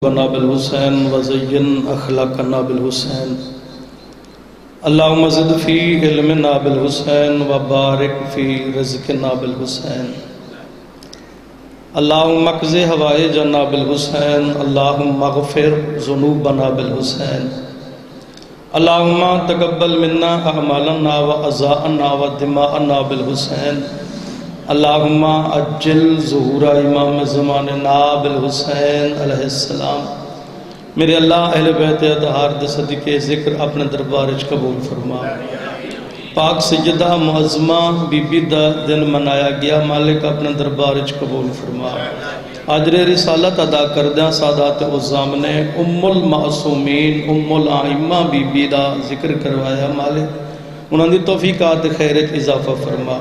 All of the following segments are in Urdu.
بنا بالحسین وزین اخلاقنا بالحسین اللہم زد فی علمنا بالحسین وبارک فی رزقنا بالحسین اللہم اقضی حوائجنا بالحسین اللہم اغفر ذنوبنا بالحسین اللہم تقبل منا اعمالنا واعضاءنا ودماءنا بالحسین اللہم اجل ظہور امام زماننا بالحسین علیہ السلام۔ میرے اللہ اہل بیت اطہار دے صدقے ذکر اپنے دربارج قبول فرما۔ پاک سیدہ معظمہ بی بی دا دن منایا گیا، مالک اپنے دربارج قبول فرما۔ اجر رسالت ادا کردہ سادات عظام نے ام المعصومین ام الائمہ بی بی دا ذکر کروایا، مالک انہوں نے توفیقات خیرت اضافہ فرما۔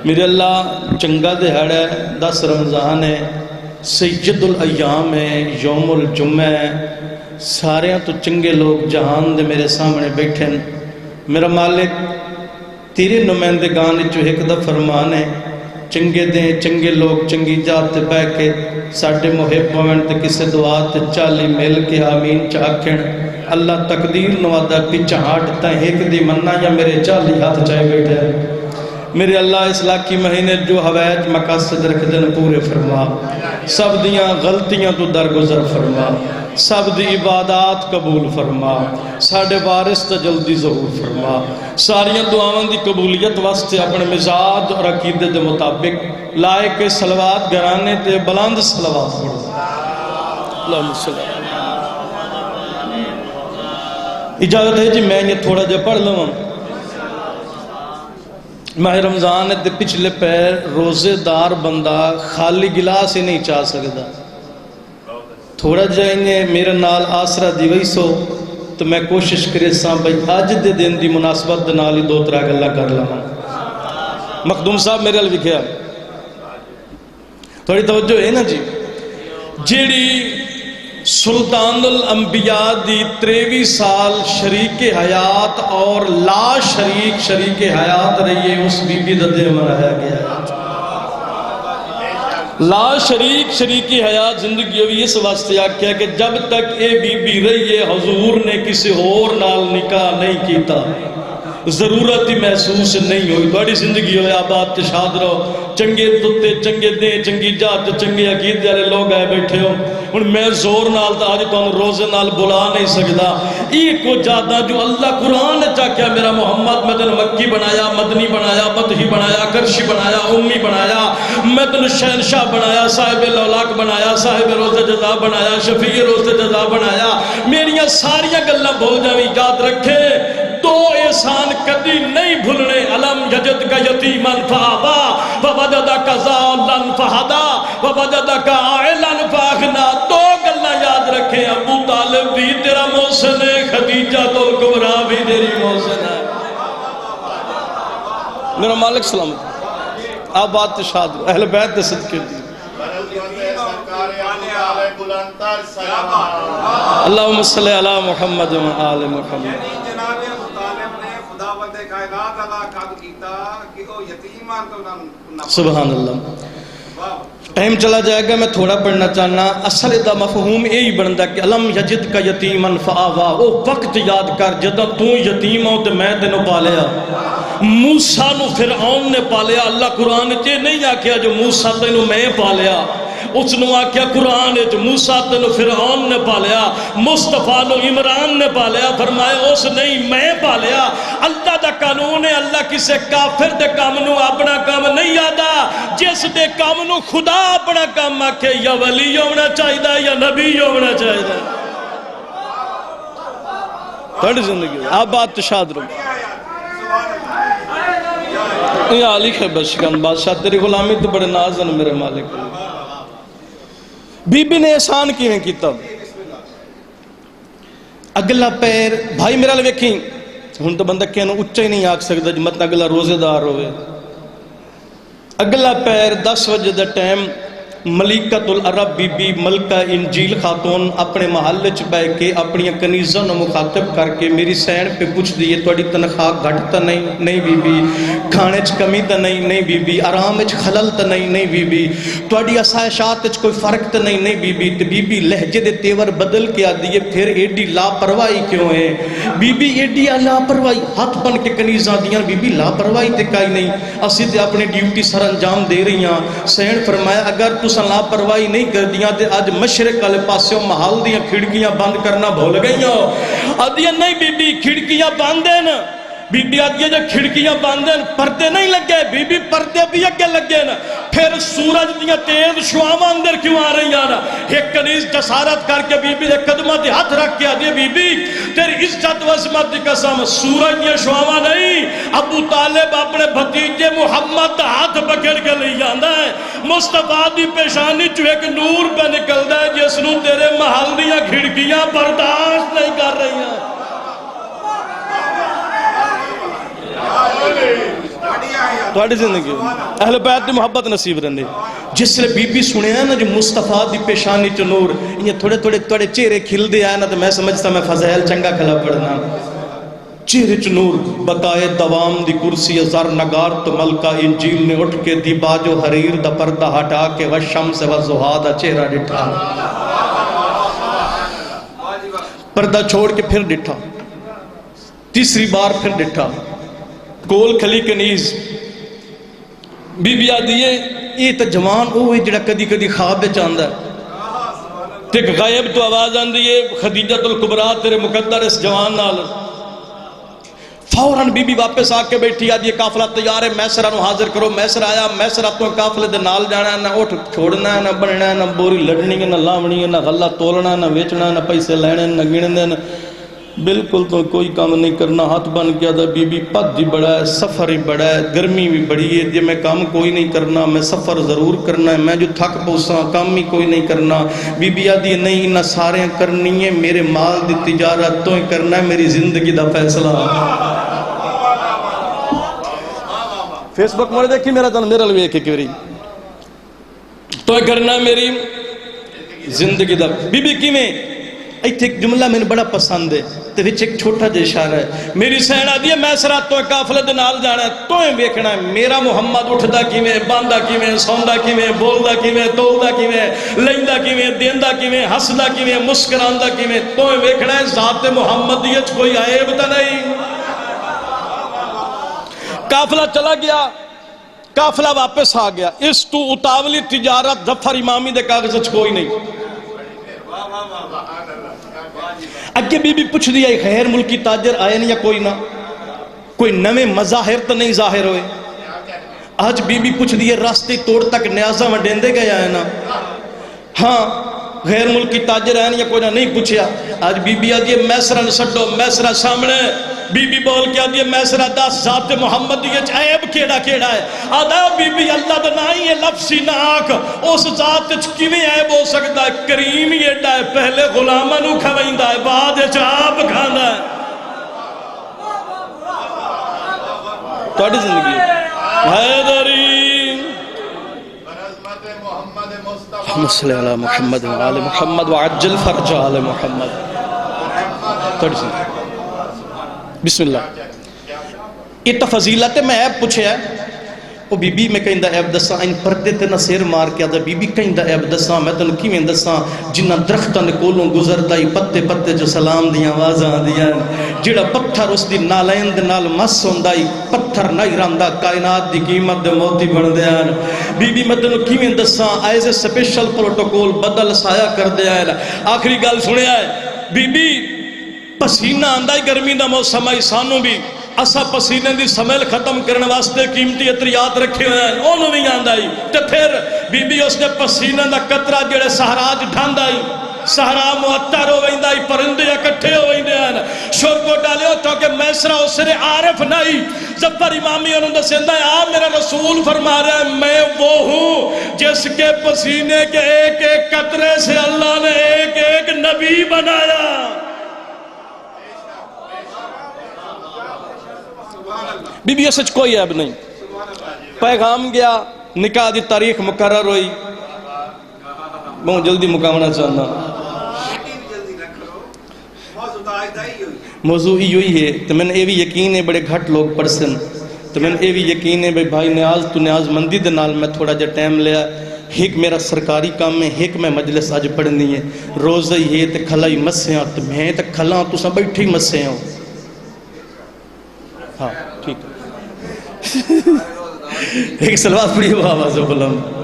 میرے اللہ چنگا دہاڑا ہے، 10 رمضان ہے، سید الایام ہے، یوم الجمعہ ہے، سارے تو چنگے لوگ جہان دے میرے سامنے بیٹھے ہیں۔ میرا مالک تیرے نمائندگان جو ایک دا فرمان ہے، چنگے دیں چنگے لوگ چنگی جات تے بہ کے ساڑھے محب مومن تے کسے دعا تے 40 مل کے آمین چاکھن۔ اللہ تقدیر نوادہ پیچھا ہاٹ تائیں ایک دی مننا یا میرے 40 ہاتھ چاہے بیٹھے ہیں۔ میرے اللہ اصلاح کی مہینے جو حوائج مقاصد رکھ دن پورے فرما، سب دیاں غلطیاں تو درگزر فرما، سب دی عبادات قبول فرما، ساڑھے وارث تا جلدی ظہور فرما۔ ساریاں دعاؤں دی قبولیت واسطے اپنے مزاج اور عقیدے دے مطابق لائے کے صلوات گرانے تے بلند صلوات پڑھو۔ اللہم صلی اللہ۔ اجازت ہے جی میں یہ تھوڑا جا پڑھ لوں۔ ماہ رمضان دے پچھلے پیر روزے دار بندہ خالی گلاس ہی نہیں چاہ سکتا، تھوڑا جائیں میرے نال آسرا دیوئی سو تو میں کوشش کرے ساں بھائی آج دے دن دی مناسبت دے نال ہی 2-3 گلہ کر لوں۔ مخدوم صاحب میرے علی لکھیا تھوڑی توجہ ہے نا جی، جیڑی سلطان الانبیاء دی 23 سال شریک حیات اور لا شریک حیات رہی ہے، اس بی بی دا دن منایا گیا ہے۔ لا شریک حیات زندگی ہوئی اس واسطے آکھیا کہ جب تک اے بی بی رہی ہے حضور نے کسی اور نال نکاح نہیں کیتا، ضرورت ہی محسوس نہیں ہوئی۔ بڑی زندگی ہوئے آباد تے شاد رہو، چنگے تتے چنگے دیں چنگی جات چنگے عقید والے لوگ آئے بیٹھے ہو۔ اور میں زور نال تا آج تو روزے نال بلا نہیں سکتا۔ یہ کو جاتا جو اللہ قرآن چاہ کیا میرا محمد مدن مکی بنایا، مدنی بنایا، مدہی بنایا، کرشی بنایا، امی بنایا، مدن شہنشاہ بنایا، صاحب لولاک بنایا، صاحب روز جزا بنایا، شفیع روز جزا بنایا۔ میریاں ساریاں گلہ بھول جاویں، یاد رکھے تو احسان کدی نہیں بھولنے۔ علم یجد کا یتیمن فآوا ووجدک ضالن فہدا ووجدک عائلن فاغنا۔ دو گلہ یاد رکھیں، ابو طالب بھی تیرا محسن ہے، خدیجہ الکبریٰ بھی تیری محسن ہے۔ میرا مالک سلامت آپ بات شاد اہل بیت دے صدقے دی۔ اللہم صلی علی محمد و آل محمد۔ سبحان اللہ۔ ٹائم چلا جائے گا، میں تھوڑا پڑھنا چاہنا۔ اصل دا مفہوم یہی بنتا کہ علم یجد کا یتیمن فآوا، وہ وقت یاد کر جدہ تو یتیم ہوں تو میں تینوں پالیا۔ موسیٰ نو فرعون نے پالیا، اللہ قرآن چے نہیں آکھیا جو موسیٰ تینوں میں پالیا، اس نے آکھیا قرآن جو موسیٰ تینوں فرعون نے پالیا، مصطفیٰ نو عمران نے پالیا، فرمایا اس نہیں میں پالیا۔ اللہ دا قانون ہے، اللہ کسے کافر دے کام نو اپنا کام نہیں آدھا، جس دے کام نو خدا اپنا کام آکھے یا ولی ہونا چاہیدہ یا نبی ہونا چاہیدہ۔ تھوڑی زندگی آپ بات تشاد رو یا علی خبشکن بادشاہ تیری غلامی تو بڑے نازن میرے مالک۔ بی بی نے احسان کیویں کیتا؟ اگلا پیر بھائی میرا لویکھیں ہن تو بندہ کہنا اچھا ہی نہیں آکھ سکتا جو مطلب اگلا روزے دار ہوئے۔ اگلا پیر 10 بجے دا ٹائم ملیکۃ العرب بی بی ملکہ انجیل خاتون اپنے محل چ بہ کے اپنی کنیزاں نو مخاطب کر کے میری سین پہ پوچھ دیے تہاڈی تنخواہ گھٹ تا نہیں بی بی، کھانے چ کمی تا نہیں بی بی، آرام وچ خلل تا نہیں بی بی، تہاڈی آسائشات وچ کوئی فرق تا نہیں بی بی۔ تے بی بی لہجے دے تیور بدل کے آدی ہے پھر ایڈی لاپرواہی کیوں ہے بی بی، ایڈی لاپرواہی؟ ہاتھ بن کے کنیزاں دیاں بی بی لاپرواہی تے کائی نہیں، اسی تے اپنی ڈیوٹی سر انجام دے رہی ہاں۔ سین فرمایا اگر تساں لاپرواہی نہیں کر دیاں تے اج مشرق والے پاسوں محل دیاں کھڑکیاں بند کرنا بھول گئی ہو۔ آدیاں نہیں بی بی کھڑکیاں بند ہیں، بی بی آدیاں جو کھڑکیاں بند ہیں پردے نہیں لگے بی بی، پردے بھی اگے لگے نا، پھر سورج دیاں تیز شعاواں اندر کیوں آ رہی ہیں نا؟ ایک کنیز جسارت کر کے بی بی دے قدماں تے ہاتھ رکھ کے آدی بی بی تیری عزت و عظمت دی قسم سورج دیاں شعاواں نہیں، ابو طالب اپنے بھتیجے محمد دا ہاتھ پکڑ کے لے جاندا ہے، مصطفیٰ دی پیشانی چوں ایک نور پہ نکلدا ہے جس نوں تیرے محل دیاں کھڑکیاں برداشت نہیں کر رہی ہیں۔ تھوڑی زندگی اہل بیت دی محبت نصیب رہنے جس لئے بی بی سنے ہیں نا جو مصطفیٰ دی پیشانی چ نور یہ تھوڑے تھوڑے چہرے کھل دے آئے نا تو میں سمجھتا میں فضائل چنگا کھلا پڑھنا چہرے چ نور بقائے دوام دی کرسی زر نگار تو ملکہ انجیل نے اٹھ کے دیباج و حریر دا پردہ ہٹا کے والشمس والضحیٰ دا چہرہ ڈٹھا، پردہ چھوڑ کے پھر ڈٹھا، تیسری بار پھر ڈٹھا، کول کھلی کنیز بی بی آدیے یہ تو جوان ہوئے جڑا کدی کدی خواب چاہتا ہے تے غائب تو آواز آندی ہے خدیجہ الکبریٰ تیرے مقدر اس جوان نال، فوراً بی بی واپس آ کے بیٹھی آدھی قافلہ تیار ہے میسرہ نو حاضر کرو۔ میسرہ آیا، میسرہ تو قافلے دے نال جانا ہے، نہ اٹھ چھوڑنا ہے، نہ بننا ہے، نہ بوری لڑنی ہے، نہ لاونی ہے، نہ غلہ تولنا ہے، نہ ویچنا ہے، نہ پیسے لینے، نہ گننے، بالکل تو کوئی کام نہیں کرنا۔ ہاتھ بن کے آدھا بی بی پد ہی بڑا ہے، سفر ہی بڑا ہے، گرمی بھی بڑی ہے، جی میں کام کوئی نہیں کرنا، میں سفر ضرور کرنا ہے، میں جو تھک پوساں کام ہی کوئی نہیں کرنا۔ بی بی آدھی نہیں نہ سارے کرنی ہے، میرے مال دی تجارت تو ہی کرنا ہے، میری زندگی دا فیصلہ۔ فیس بک مجھے دیکھی میرا تن میرا لوے ایک ایک تو ہی کرنا ہے میری زندگی دا۔ بی بی کی میں ایک جملہ میں نے بڑا پسند ہے تو وچ ایک چھوٹا جا اشارہ ہے، میری سینہ دی ہے میسرہ تو قافلے دے نال جانا ہے، تو ہی دیکھنا ہے میرا محمد اٹھدا کیویں، باندھا کیویں، سوندا کیویں، بولدا کیویں، تولدا کیویں، لیندا کیویں، دیندا کیویں، ہسدا کیویں، مسکراندا کیویں، تو ہی دیکھنا ہے ذات محمدیت کوئی عیب تا نہیں۔ قافلہ چلا گیا، قافلہ واپس آ گیا، اس تو اتاولی تجارت ظفر امامی دے کاغذ کوئی نہیں۔ اگے بی بی پوچھ دیا خیر ملکی تاجر آئے نہیں یا کوئی نہ، کوئی نوے مظاہر تو نہیں ظاہر ہوئے۔ آج بی بی پوچھ دیا راستے توڑ تک نیازہ میں ڈیندے گئے آئے نا، ہاں غیر ملکی تاجر آئے نہیں یا کوئی نہ، نہیں پوچھیا۔ آج بی بی آدھی میسرہ نسڈو، میسرہ سامنے، بی بی بول کے آدھی میسرہ دس ذات محمدیت عیب کیڑا کیڑا ہے؟ آدھا بی بی اللہ دنائی ہے لفظی نہ آکھ، اس ذات کیویں عیب ہو سکتا ہے؟ کریم ہی ایڈا ہے، پہلے غلامہ نو کھوائندہ ہے، بعد چاپ کھانا ہے۔ توڑی زندگی حیدری اللہم صلی علی محمد وعلی محمد وعجل فرج علی محمد۔ توڑی زندگی بسم اللہ۔ یہ تفضیلت میں عیب پوچھے ہے، وہ بی بی میں کہیں دا عیب دساں، ان پردے تے نہ سیر مار کے آدھا بی بی کہیں دا عیب دساں، میں تنو کی میں دساں جنہ درختہ نے کولوں گزردائی پتے پتے جو سلام دیاں آوازاں دیاں، جڑا پتھر اس دی نالین دے نال مس ہوندائی، پتھر نہیں راندہ کائنات دی قیمت دے موتی بن دیاں۔ بی بی میں تنو کی میں دساں ایز اے سپیشل پروٹوکول بدل سایہ کر دیاں۔ آخری گال سنے آئے بی بی پسینہ آندائی گرمی دا موسم آئی سانوں بھی اسا پسینے دی سمیل ختم کرنے واسطے قیمتی اطریات رکھے ہوئے ہیں، انہوں بھی آندائی تے پھر بی بی اس نے پسینے دا قطرہ جڑے سہراج ڈھاندائی، سہرا معطر ہو ویندائی، پرندے اکٹھے ہو ویندے ہیں، شور کو ڈالے ہو تاکہ میسرہ اسرے عارف نہیں۔ ظفر امامی انہوں نے سندہ ہے آپ میرا رسول فرما رہے ہیں میں وہ ہوں جس کے پسینے کے ایک ایک قطرے سے اللہ نے ایک ایک نبی بنایا۔ بی بی سچ کوئی عیب نہیں، پیغام گیا، نکاح دی تاریخ مقرر ہوئی، بہت جلدی مکامنا چاہنا موضوع ہی ہوئی ہے تو میں نے یہ بھی یقین ہے بڑے گھٹ لوگ پڑھسن تو میں نے یہ بھی یقین ہے بھائی نیاز تو نیاز مندی دے نال میں تھوڑا جا ٹائم لیا ایک میرا سرکاری کام میں ایک میں مجلس آج پڑھنی ہے روز ہی ہے تے کھلا ہی مسے ہیں تو میں تے کھلا تو سب بیٹھے ہی مسے ہیں ہاں ٹھیک ہے ایک سلوات پڑھی ہوا آواز بلند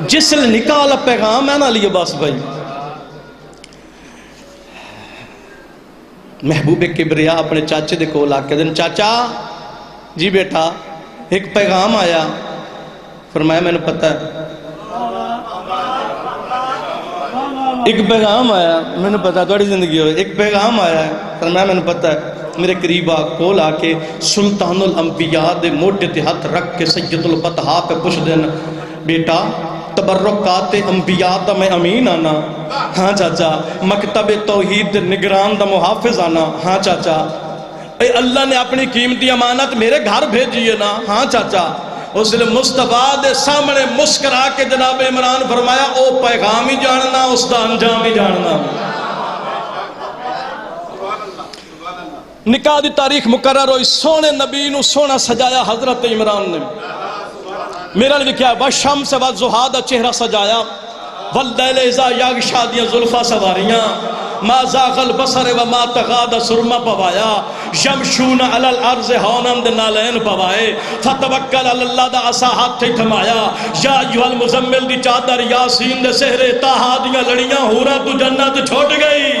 جس لئے نکاح والا پیغام ہے نا علی عباس بھائی محبوب کبریا اپنے چاچے دے کول آ کے دن چاچا جی بیٹا ایک پیغام آیا فرمایا میں نے پتہ ہے ایک پیغام آیا میں نے پتہ توڑی زندگی ہوئے ایک پیغام آیا فرمایا میں نے پتہ ہے میرے قریب کول آ کے سلطان الانبیاء دے موٹے تے ہاتھ رکھ کے سید البطحاء پہ پوچھ دینا بیٹا تبرکات انبیاء دا میں امین آنا ہاں چاچا مکتب توحید نگران دا محافظ آنا ہاں چاچا اے اللہ نے اپنی قیمتی امانت میرے گھر بھیجیے نا ہاں چاچا اس لئے مصطفیٰ دے سامنے مسکرا کے جناب عمران فرمایا او پیغام ہی جاننا اس دا انجام ہی جاننا نکاح دی تاریخ مقرر ہوئی سونے نبی نو سونا سجایا حضرت عمران نے میرا نے کیا وشم سے والضحیٰ دا چہرہ سجایا واللیل اذا یغشیٰ دیاں زلفہ سواریاں ما زاغ البصر وما طغیٰ سرما پوایا یمشون علی الارض ہونم دے نالین پوائے فتوکل علی اللہ دا عصا ہاتھ تھی تھمایا یا ایوہ المزمل دی چادر یاسین دے سہرے تاہا دیاں لڑیاں ہورا تو جنت چھوٹ گئی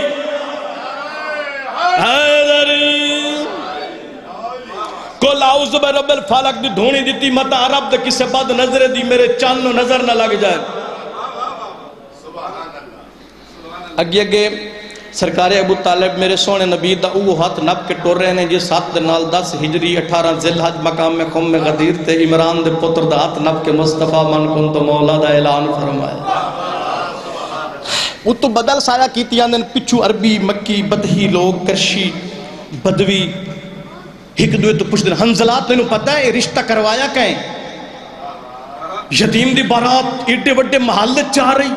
حیدری کل اعوذ برب الفلق دی دھونی دیتی متا عرب دے کسے بد نظر دی میرے چانو نظر نہ لگ جائے اگے اگے سرکار ابو طالب میرے سونے نبی دا او ہاتھ نب کے ٹور رہے ہیں جس ہاتھ دے نال 10 ہجری 18 ذی الحج مقام میں خم میں غدیر تے عمران دے پتر دا ہاتھ نب کے مصطفیٰ من کن تو مولا دا اعلان فرمایا وہ تو بدل سایہ کیتی آندن پچھو عربی مکی بدہی لوگ کرشی بدوی ایک دوئے تو پوچھ دن حنزلات تینوں پتہ ہے رشتہ کروایا کہیں یتیم دی بارات ایڈے وڈے محلے چاہ رہی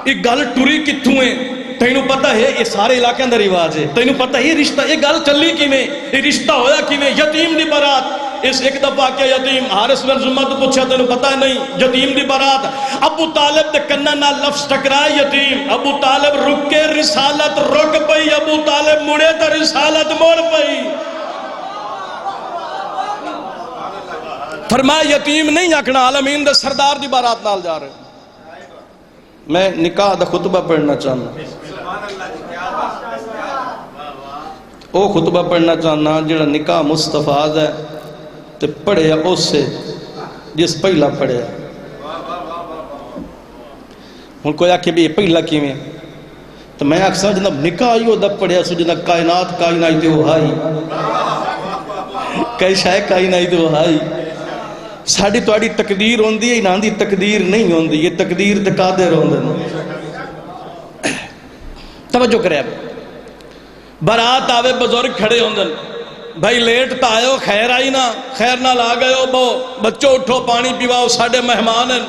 ایک گل ٹوری کتھوں ہے تینوں پتہ ہے یہ سارے علاقے اندر رواج ہے تینوں پتہ ہے یہ رشتہ یہ گل چلی کی میں یہ رشتہ ہویا کی میں یتیم دی بارات اس ایک دفعہ کیا یتیم حارث بن زمہ تو پوچھا تینوں پتہ ہے نہیں یتیم دی بارات ابو طالب دے کنہ نہ لفظ ٹکرائے یتیم ابو طالب رک کے رسالت رک پئی ابو طالب مڑے تا رسالت موڑ پئی فرمایا یتیم نہیں آکھنا عالمین دے سردار دی بارات نال جا رہے میں نکاح دا خطبہ پڑھنا چاہنا او خطبہ پڑھنا چاہنا جڑا نکاح مصطفیٰ ہے تے پڑھے اس سے جس پہلا پڑھے ہن کوئی آکھے بھی پہلا کیویں تو میں اکثر جناب نکاح ہی دا پڑھیا سو جناب کائنات کائنائی تے وہ ہائی کئی شاہ کائنائی تے وہ ہائی ساڑی تو آڑی تقدیر ہوندی ہے انہاں دی تقدیر نہیں ہوندی یہ تقدیر تے قادر ہوندن توجہ کرے اب برات آوے بزرگ کھڑے ہوندن بھائی لیٹ تا آئے ہو خیر آئی نا خیر نہ لا گئے ہو بو بچوں اٹھو پانی پیواؤ ساڑے مہمانن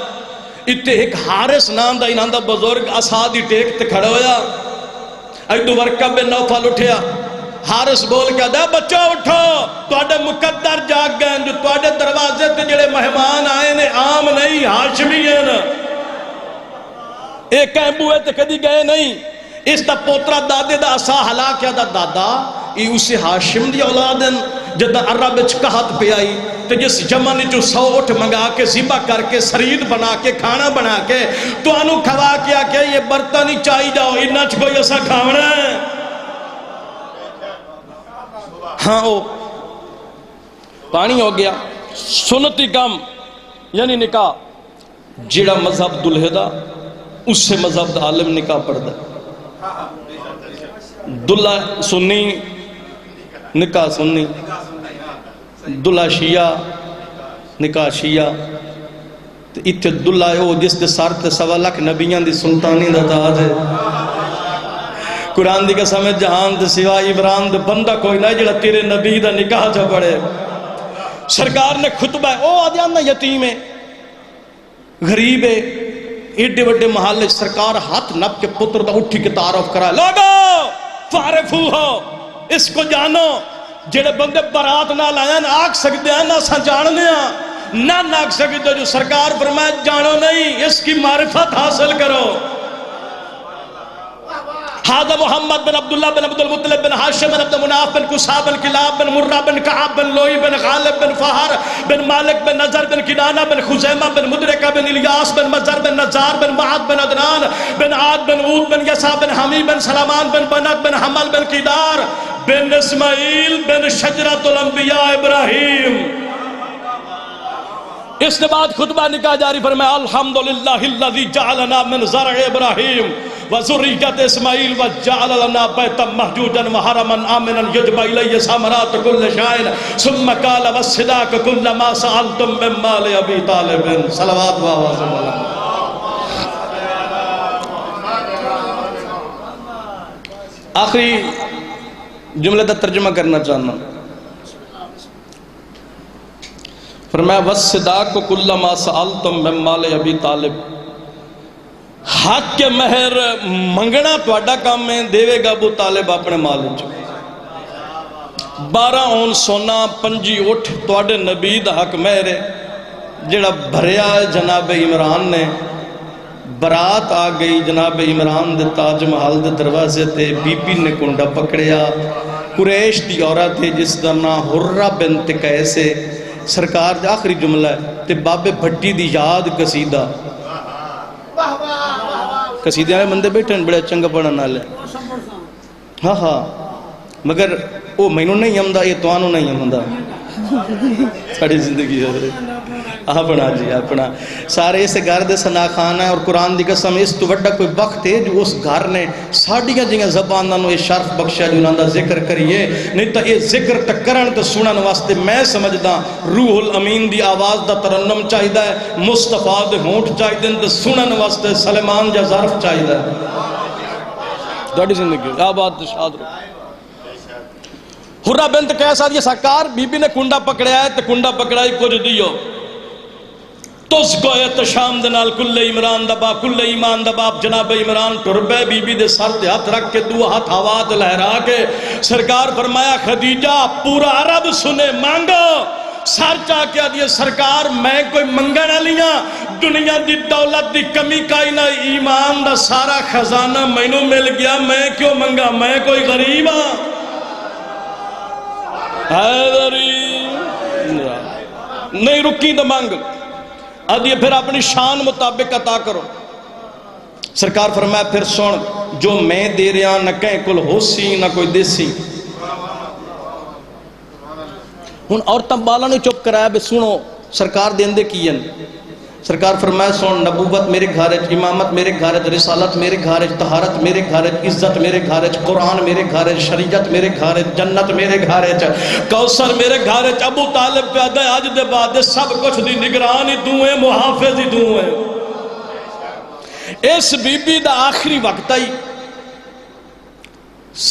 اتے ایک حارث نام دا انہاں دا بزرگ اسادی ٹیک تے کھڑے ہویا ایدو ورکب بن نوفل اٹھیا حارث بول کے دے بچہ اٹھو توڑے مقدر جاگ گئے جو توڑے دروازے تے جڑے مہمان آئے نے عام نہیں ہاشمی ہیں ایک کہنبوئے تے کدی گئے نہیں اس تا پوترہ دادے دا اسا حلا کیا دا دادا ای اسے ہاشم دی اولادن جدہ عرب چکہت پہ آئی تو جس جمعنی جو 100 اٹھ منگا کے ذبح کر کے سرید بنا کے کھانا بنا کے تو انو کھوا کیا کہ یہ برطنی چاہی جاؤ انہا چھ کوئی ایسا کھاونا ہے ہاں او پانی ہو گیا سنتی کم یعنی نکاح جیڑا مذہب دلہے دا اس سے مذہب دا عالم نکاح پڑھ دا دلہ سنی نکاح سنی دلہ شیعہ نکاح شیعہ اتھے دلہ ہے وہ جس دے سارتے 1.25 لاکھ نبیان دی سلطانی دا تاج ہے قرآن دی قسم جہان دے سوائے عمران دے بندہ کوئی نہ جڑا تیرے نبی دا نکاح جا پڑے سرکار نے خطبہ ہے او آدیان نا یتیم ہے غریب ہے، ایڈے وڈے محلے سرکار ہاتھ نپ کے پتر دا اٹھی کے تعارف کرا، لوگو فارفو ہو، اس کو جانو، جڑے بندے برات نہ لایا نہ آگ سکتے ہیں نہ سا جاننے ہیں نہ آگ سکتے، جو سرکار فرمائے جانو نہیں، اس کی معرفت حاصل کرو۔ حاضر محمد بن عبداللہ بن عبد المطلب بن حاشم بن عبد مناف بن قصاب بن کلاب بن مرہ بن کعب بن لوئی بن غالب بن فہر بن مالک بن نظر بن کنانہ بن خزیمہ بن مدرکہ بن الیاس بن مزر بن نزار بن معاد بن عدنان بن عاد بن عود بن یسا بن حمی بن سلامان بن بنت بن حمل بن قیدار بن اسماعیل بن شجرۃ الانبیاء ابراہیم۔ اس کے بعد خطبہ نکاح جاری فرمایا، الحمدللہ الذی جعلنا من زرع ابراہیم وذریۃ اسماعیل وجعل لنا بیتا محجوجا وحرما آمنا یجبى الیہ ثمرات کل شیء ثم قال والصداق کل ما سألتم من مال ابی طالب۔ صلوات و سلام علیہ۔ آخری جملے کا ترجمہ کرنا چاہنا، فرمایا وَالصِّدَاقُ كُلَّ مَا سَأَلْتُم مِّن مَّالِ ابی طالب، حق کے مہر منگنا تواڈا کام ہے، دے گا ابو طالب اپنے مال وچ 12 اون سونا 5 اٹھ تواڈے نبی دا حق مہر ہے، جڑا بھریا ہے جناب عمران نے۔ برات آ گئی جناب عمران دے تاج محل دے دروازے تے، بی بی نے کنڈا پکڑیا، قریش دی عورت ہے جس دا نام حرہ بنت قیس ہے۔ سرکار دا آخری جملہ ہے تے بابے بھٹی دی یاد قصیدہ، قصیدے میں بندے بیٹھے ہیں بڑے چنگا پڑھن والے، ہاں ہاں، مگر وہ مینوں نہیں آمدا، یہ توانوں نہیں آمدا، ساری زندگی ہے اپنا جی اپنا سارے اس گھر دے ثنا خان ہے۔ اور قرآن دی قسم اس تو بڑا کوئی وقت ہے جو اس گھر نے ساڈیاں جیاں زباناں نوں یہ شرف بخشیا جو انہاں دا ذکر کریے، نہیں تو یہ ذکر تک کرن تے سنن واسطے میں سمجھدا روح الامین دی آواز دا ترنم چاہیدا ہے، مصطفیٰ دے ہونٹ چاہیدے تے سنن واسطے سلیمان جا ظرف چاہیدا ہے۔ تہاڈی زندگی آباد شاد رہو۔ حرہ بنت قیس آدھی سرکار بی بی نے کنڈا پکڑیا ہے تے کنڈا پکڑائی کچھ دیو، تُس کو احتشام دنال کل عمران دبا کل ایمان دبا۔ جناب عمران ٹربے بی بی دے سر تے ہاتھ رکھ کے دو ہاتھ آواز لہرا کے سرکار فرمایا خدیجہ پورا عرب سنے مانگو۔ سر چاہ کے آدھی سرکار میں کوئی منگن علیاں، دنیا دی دولت دی کمی کائی نہ، ایمان دا سارا خزانہ مینوں مل گیا، میں کیوں منگا، میں کوئی غریب ہاں۔ نہیں رکی تو مانگ آدھی پھر اپنی شان مطابق عطا کرو۔ سرکار فرمایا پھر سن جو میں دے رہا نہ کہیں کل ہو سی نہ کوئی دیسی۔ ہن عورتاں بالا نے چپ کرایا بے سنو سرکار دیندے کیے۔ سرکار فرمایا سن نبوت میرے گھرج، امامت میرے گھرج، رسالت میرے گھرج، طہارت میرے گھرج، عزت میرے گھرج، قرآن میرے گھرج، شریعت میرے گھرج، جنت میرے گھرج، کوثر میرے گھرج۔ ابو طالب پیدا ہے آج دے بعد سب کچھ دی نگرانی دوئے محافظ ہی دوئے۔ اس بی بی دا آخری وقت آئی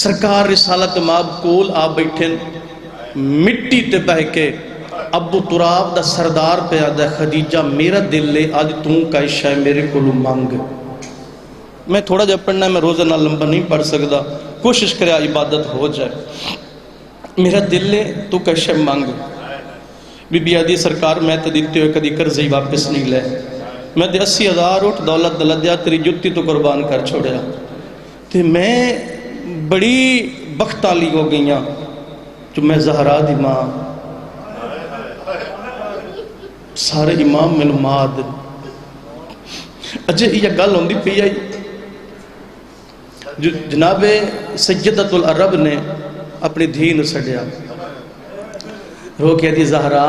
سرکار رسالت ماب کول آ بیٹھے مٹی تے بہ کے ابو تراب دا سردار پہ آدھا خدیجہ میرا دل لے آج توں کا عشاء میرے کو مانگ۔ میں تھوڑا جب پڑھنا ہے میں روزہ نہ لمبا نہیں پڑھ سکتا، کوشش کرے عبادت ہو جائے۔ میرا دل لے تو کا عشاء مانگ۔ بی بی آدھی سرکار میں تے دیتے ہوئے کدی قرضی واپس نہیں لے، میں تے 80,000 اٹھ دولت دلدیا تیری جتی تو قربان کر چھوڑیا، تے میں بڑی بختالی ہو گئیاں جو میں زہرا دی ماں سارے امام معلومات اجے یہ گل ہوندی پئی آئی۔ جناب سیدۃ العرب نے اپنی دھی نو سڈیا، رو کے دی زہرا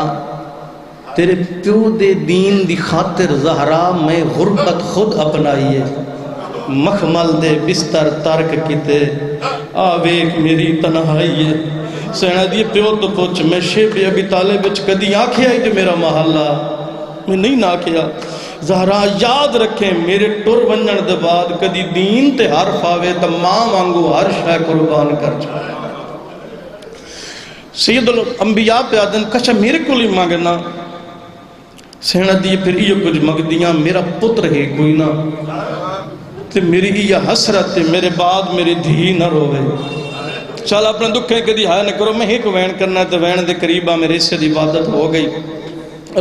تیرے پیو دے دین دی خاطر زہرا میں غربت خود اپنائی ہے، مخمل دے بستر ترک کیتے آویک میری تنہائی ہے۔ سینہ دی پیو تو پوچھ میں شیب ابی طالب بچ کدی آنکھیں آئی جو میرا محلہ میں نہیں نہ کیا۔ زہرا یاد رکھیں میرے ٹر ونجن دے بعد کدی دین تے حرف آوے تا ماں مانگو ہر شے قربان کر چھوڑے۔ سید الانبیاء پہ آدن کچھا میرے کو لی مانگنا، سینا دی پھر یہ کچھ مگدیاں میرا پتر ہے کوئی نہ تے میری یہ حسرت میرے بعد میری دھی نہ روے چل اپنے دکھیں کدی ہائے نہ کرو میں ایک وین کرنا ہے تو وین دے قریبہ میرے سے دی عبادت ہو گئی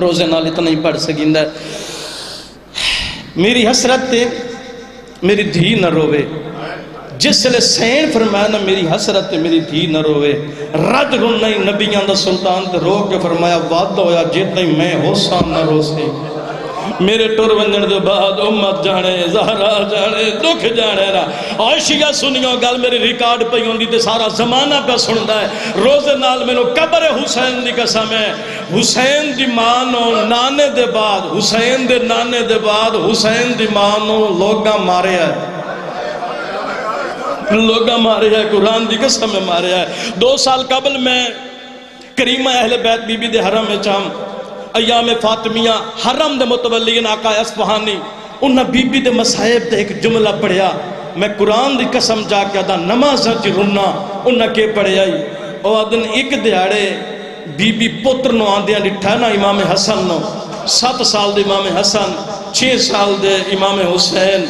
روزے نال اتنا ہی پڑھ سکیندہ میری حسرت تے میری دھی نہ روے جس لئے سین فرمایا نا میری حسرت تے میری دھی نہ روے رد رن نہیں نبیان دا سلطان تے رو کے فرمایا وعدہ ہویا جیتا ہی میں ہو سام نہ رو سی میرے ٹور ونجن دے بعد امت جانے زہرا جانے دکھ جانے نا عائشہ سنیوں گل میری ریکارڈ پہ ہوندی تے سارا زمانہ پہ سندا ہے روزے نال میں نو قبر حسین دی قسم ہے حسین دی مانو نانے دے بعد حسین دے نانے دے بعد حسین دی مانو لوگاں مارے ہے لوگاں مارے ہے قرآن دی قسم میں مارے ہے 2 سال قبل میں کریمہ اہل بیت بی بی دے حرم میں چاہم ایام فاطمیہ حرم دے متولیین آقا اصفہانی انہاں بی بی دے مصائب دے ایک جملہ پڑھیا میں قرآن دی قسم جا کے ادا نماز چ رنا انہاں کے پڑھیا او ادن ایک دیہاڑے بی بی پتر نو آندیاں ڈٹھا نا امام حسن نو 7 سال دے امام حسن 6 سال دے امام حسین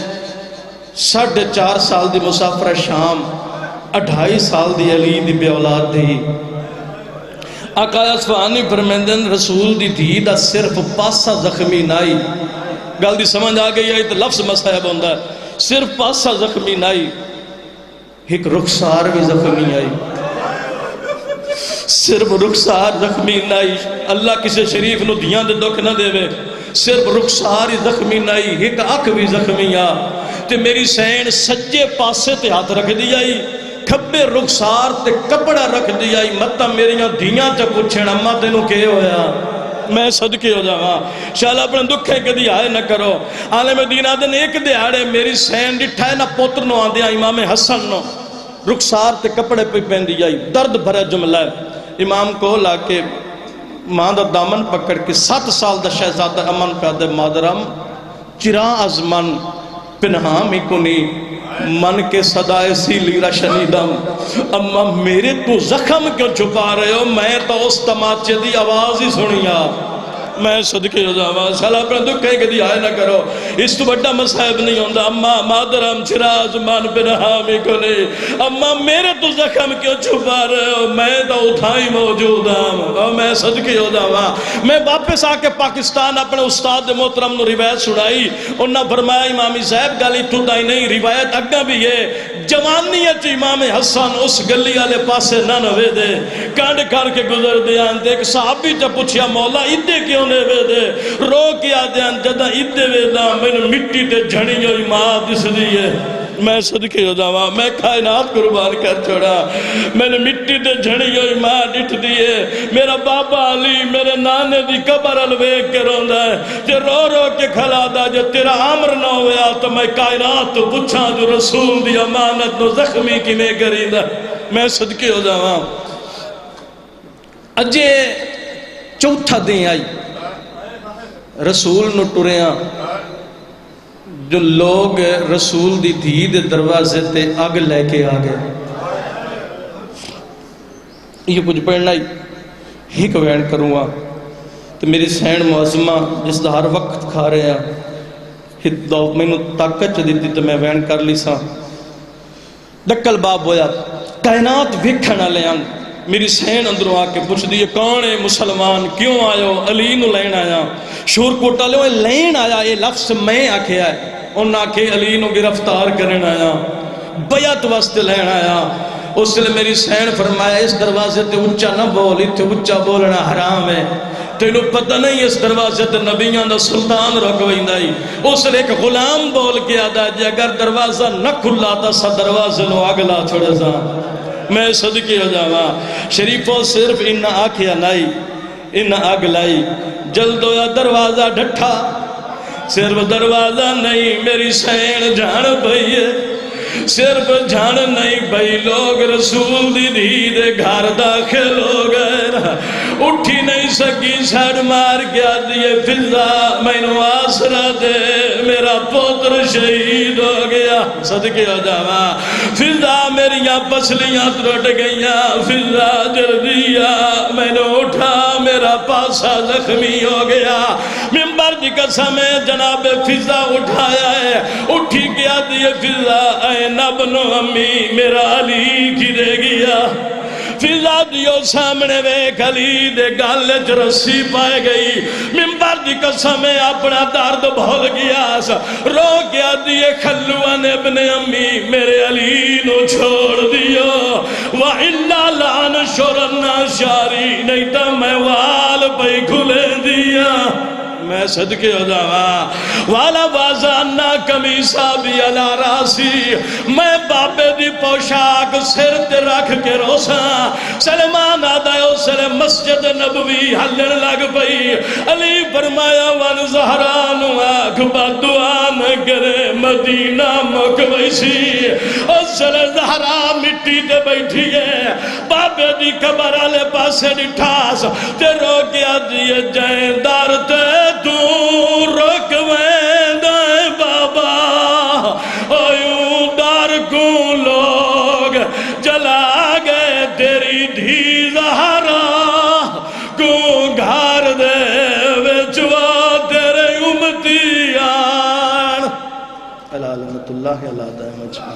4.5 سال دی مسافر شام 2.5 سال دی علی دی بے اولاد دی آقا اصفہانی فرمیندن رسول دی دھی دا صرف پاسا زخمی نائی گل دی سمجھ آ گئی ہے تو لفظ مصائب ہوندہ ہے صرف پاسا زخمی نائی ایک رخسار بھی زخمی آئی صرف رخسار زخمی نائی اللہ کسی شریف نو دھیان دے دکھ نہ دے وے صرف رخسار ہی زخمی نائی ایک اکھ بھی زخمی آ تے میری سین سجے پاسے تے ہاتھ رکھ دی آئی کھبے رخسار تے کپڑا رکھ دی آئی مطا میریاں دھیاں تے پوچھیں اماں تینوں کے ہویا میں صدقے ہو جاواں شاءاللہ اپنے دکھیں کدی آئے نہ کرو عالم دینہ دن ایک دیہاڑے میری سین ڈٹھائے نہ پوتر نو آندیاں امام حسن نو رخسار تے کپڑے پہ پہن دی آئی درد بھرے جملہ ہے امام کو لا کے ماں دا دامن پکڑ کے 7 سال دا شہزادہ امن پیادے مادرم چرا از من پنہاں میں کنی من کے صدائے سی لیرہ شنیدم اما میرے تو زخم کیوں چھپا رہے ہو میں تو اس تماچے دی آواز ہی سنیا میں صدقے ہو جاواں سالہ اپنے دکھیں کہ دی آئے نہ کرو اس تو بڑا مصائب نہیں ہوندہ اما مادرم چراز من بنہامی کنے اما میرے تو زخم کیوں چھپا رہے ہو میں تو اٹھائی موجود ہوں میں صدقے ہو جاواں میں واپس آ کے پاکستان اپنے استاد محترم نو روایت سنائی انہاں فرمایا امامی صاحب گالی تو دائی نہیں روایت اگا بھی ہے جوانیت امام حسن اس گلی والے پاسے نہ نوے دے کانڈ کر کے گزر دیا ایک صحابی جب پوچھیا مولا ادھے کیوں نے وے دے رو کیا دیا جدہ ادھے وے دا میں نے مٹی تے جھڑی ہوئی ماں دس دیئے میں صدقے ہو جاواں میں کائنات قربان کر چھوڑا میں نے مٹی تے جھڑی ہوئی ماں ڈٹ دیئے میرا بابا علی میرے نانے دی قبر الویک کے روندہ ہے جے رو رو کے کھلا دا جے تیرا عمر نہ ہویا تو میں کائنات تو پچھا جو رسول دی امانت نو زخمی کی میں کریندہ میں صدقے ہو جاواں اجے چوتھا دیں آئی رسول نو ٹریاں جو لوگ رسول دی دھی دے دروازے تے آگ لے کے آگئے یہ کچھ پڑھنا ہی وین کروں گا تو میری سین معظمہ جس دا ہر وقت کھا رہے ہیں میں نے طاقت دیتی تو میں وین کر لی سا ڈکل باب ہویا کائنات ویکھنا لے آن میری سین اندروں آ کے پوچھ دیئے کون ہے مسلمان کیوں آئے ہو علی نو لین آیا شور کوٹا لے لین آیا یہ لفظ میں آکھے آئے انہاں آکھے علی نو گرفتار کرن آیا بیعت واسطے لین آیا اس لئے میری سین فرمایا اس دروازے تے اچھا نہ بول اتھے اچھا بولنا حرام ہے تینو پتہ نہیں اس دروازے تے نبیان دا سلطان رکھوئندائی اس لئے ایک غلام بول کے آدھا جی اگر دروازہ نہ کھلا تا سا دروازے نو اگلا چھوڑے سا میں صدقے ہو جاواں شریفوں صرف انہاں آکھیا نائی انہاں اگلائی جلد ہویا دروازہ ڈھٹھا صرف دروازہ نہیں میری سین جان بھئیے صرف جان نہیں بھئی لوگ رسول دی دھی دے گھر داخل ہو گئے اٹھی نہیں سکی سڑ مار گیا دیئے فضا میں نو آسرہ دے میرا پوتر شہید ہو گیا صدقے ہو جاواں فضا میریاں پسلیاں ٹوٹ گئیاں فضا جلدیا میں نے اٹھا میرا پاسا زخمی ہو گیا ممبر دی قسم ہے جناب فضا اٹھایا ہے اٹھی گیا دیے فضا اے نبنو امی میرا علی گرے گیا فضا دیو سامنے ویک علی دے گالے چ رسی پائے گئی ممبر دی قسم ہے اپنا درد بھول گیا رو گیا دیے خلوان ابن امی میرے علی نو چھوڑ دیو وَإِلَّا لَعَنْ شُرَنَّا شَارِي نہیں تا میں وال پہ کھلے دیا میں صدقے ہو جاواں والا وازانہ کمیسا بھی علا راسی میں بابے دی پوشاک سر تے رکھ کے روساں سلمان آدھائے اسلے مسجد نبوی حلن لگ پئی علی فرمایا وان زہرانو آکھ دعا نہ کرے مدینہ مکویسی اسلے زہرا مٹی تے بیٹھی ہے بابے دی قبر آلے پاسے ڈٹھاس تے رو گیا دیئے جائیں دار تے تو رکویں دائیں بابا ایوں دار کو لوگ جلا گئے تیری دھی زہرا کو گھار دے وچوا تیرے امتیان اللہ علمت اللہ اللہ دائم اچھا